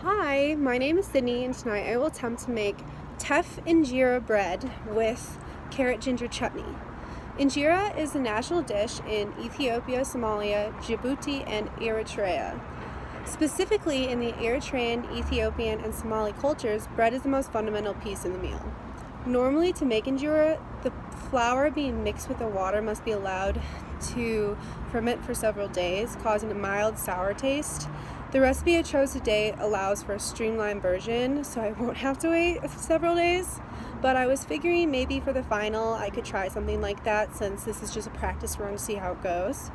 Hi, my name is Sydney, and tonight I will attempt to make Teff Injera Bread with Carrot-Ginger Chutney. Injera is a national dish in Ethiopia, Somalia, Djibouti, and Eritrea. Specifically, in the Eritrean, Ethiopian, and Somali cultures, bread is the most fundamental piece in the meal. Normally, to make injera, the flour being mixed with the water must be allowed to ferment for several days, causing a mild sour taste. The recipe I chose today allows for a streamlined version, so I won't have to wait several days. But I was figuring maybe for the final I could try something like that, since this is just a practice run to see how it goes.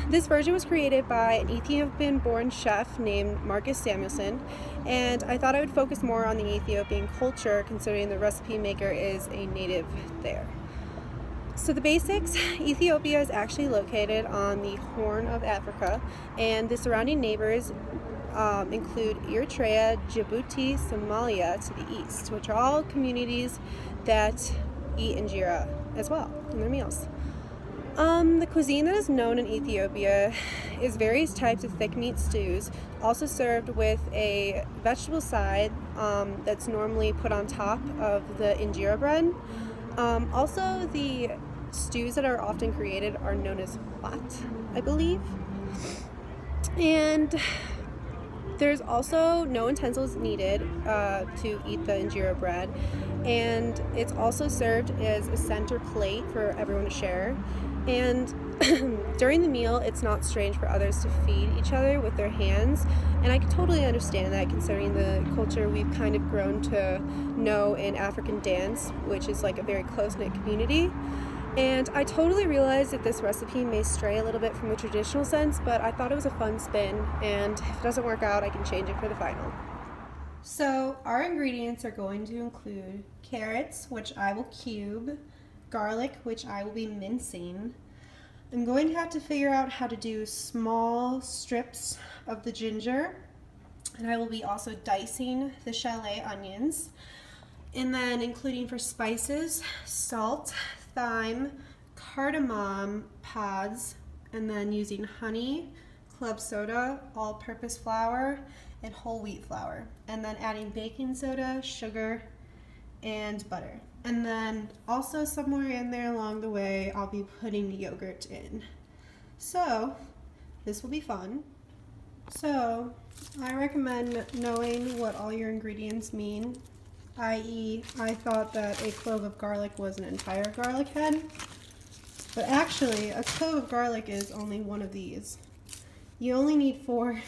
This version was created by an Ethiopian-born chef named Marcus Samuelson, and I thought I would focus more on the Ethiopian culture, considering the recipe maker is a native there. So the basics: Ethiopia is actually located on the Horn of Africa, and the surrounding neighbors include Eritrea, Djibouti, Somalia to the east, which are all communities that eat injera as well in their meals. The cuisine that is known in Ethiopia is various types of thick meat stews, also served with a vegetable side that's normally put on top of the injera bread. Also, the stews that are often created are known as wat, I believe. And there's also no utensils needed to eat the injera bread, and it's also served as a center plate for everyone to share. And during the meal, it's not strange for others to feed each other with their hands, and I can totally understand that, considering the culture we've kind of grown to know in African dance, which is like a very close-knit community. And I totally realize that this recipe may stray a little bit from the traditional sense, but I thought it was a fun spin, and if it doesn't work out, I can change it for the final. So our ingredients are going to include carrots, which I will cube, garlic, which I will be mincing. I'm going to have to figure out how to do small strips of the ginger, and I will be also dicing the chalet onions, and then including for spices, salt, thyme, cardamom pods, and then using honey, club soda, all-purpose flour, and whole wheat flour, and then adding baking soda, sugar, and butter. And then also somewhere in there along the way, I'll be putting yogurt in. So this will be fun. So I recommend knowing what all your ingredients mean, i.e. I thought that a clove of garlic was an entire garlic head, but actually a clove of garlic is only one of these. You only need 4,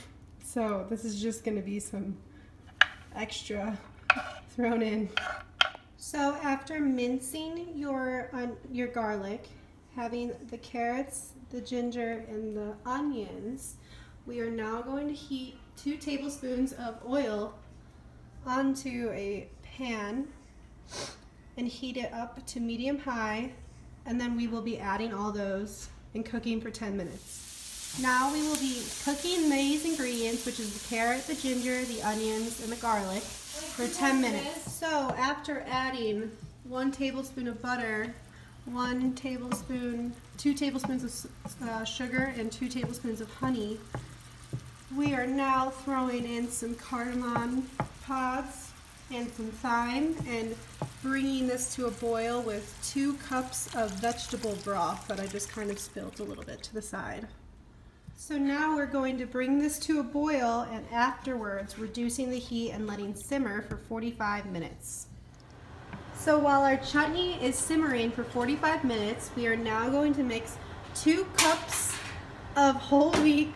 so this is just going to be some extra thrown in. So after mincing your garlic, having the carrots, the ginger, and the onions, we are now going to heat 2 tablespoons of oil onto a pan and heat it up to medium high, and then we will be adding all those and cooking for 10 minutes. Now we will be cooking these ingredients, which is the carrot, the ginger, the onions, and the garlic, for 10 minutes. So after adding 1 tablespoon of butter, 2 tablespoons of sugar, and 2 tablespoons of honey, we are now throwing in some cardamom pods and some thyme, and bringing this to a boil with 2 cups of vegetable broth that I just kind of spilled a little bit to the side. So now we're going to bring this to a boil, and afterwards reducing the heat and letting simmer for 45 minutes. So while our chutney is simmering for 45 minutes, we are now going to mix 2 cups of whole wheat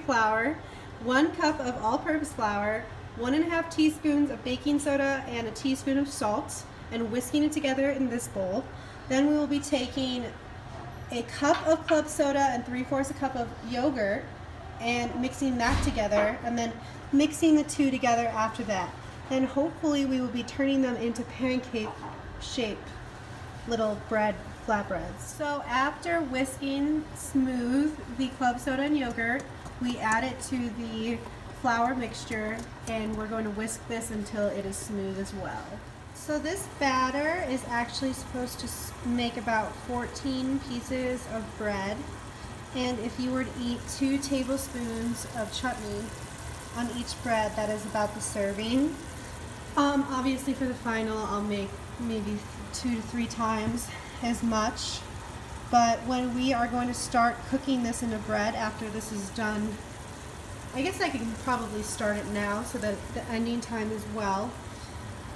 flour, 1 cup of all-purpose flour, 1½ teaspoons of baking soda, and a teaspoon of salt, and whisking it together in this bowl. Then we will be taking a cup of club soda and 3/4 a cup of yogurt and mixing that together, and then mixing the 2 together after that. Then hopefully we will be turning them into pancake shaped little flatbreads. So after whisking smooth the club soda and yogurt, we add it to the flour mixture, and we're going to whisk this until it is smooth as well. So this batter is actually supposed to make about 14 pieces of bread, And if you were to eat 2 tablespoons of chutney on each bread, that is about the serving. Obviously for the final, I'll make maybe 2 to 3 times as much. But when we are going to start cooking this into bread after this is done, I guess I can probably start it now so that the ending time is well.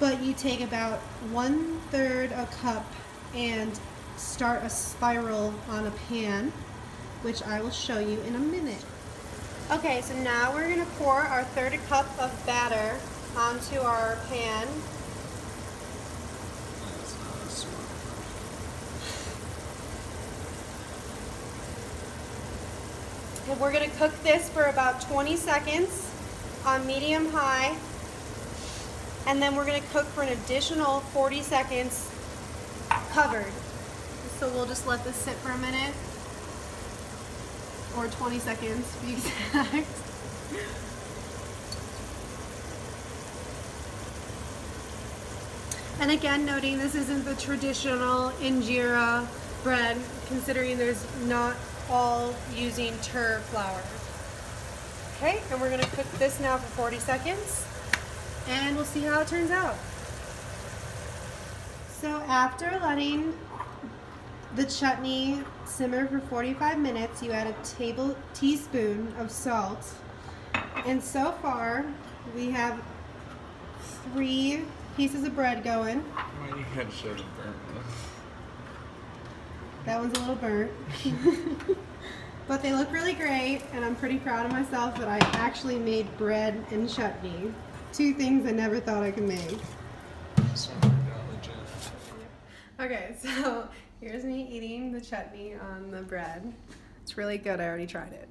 But you take about 1/3 a cup and start a spiral on a pan, which I will show you in a minute. Okay, so now we're going to pour our 1/3 cup of batter onto our pan. And we're going to cook this for about 20 seconds on medium high. And then we're going to cook for an additional 40 seconds covered. So we'll just let this sit for a minute. Or 20 seconds to be exact. And again, noting this isn't the traditional injera bread, considering there's not all using tur flour. Okay, and we're going to cook this now for 40 seconds, and we'll see how it turns out. So after letting the chutney simmer for 45 minutes, you add a teaspoon of salt. And so far, we have 3 pieces of bread going. My head should have burnt. That one's a little burnt. But they look really great, and I'm pretty proud of myself that I actually made bread and chutney. 2 things I never thought I could make. Okay, so here's me eating the chutney on the bread. It's really good. I already tried it.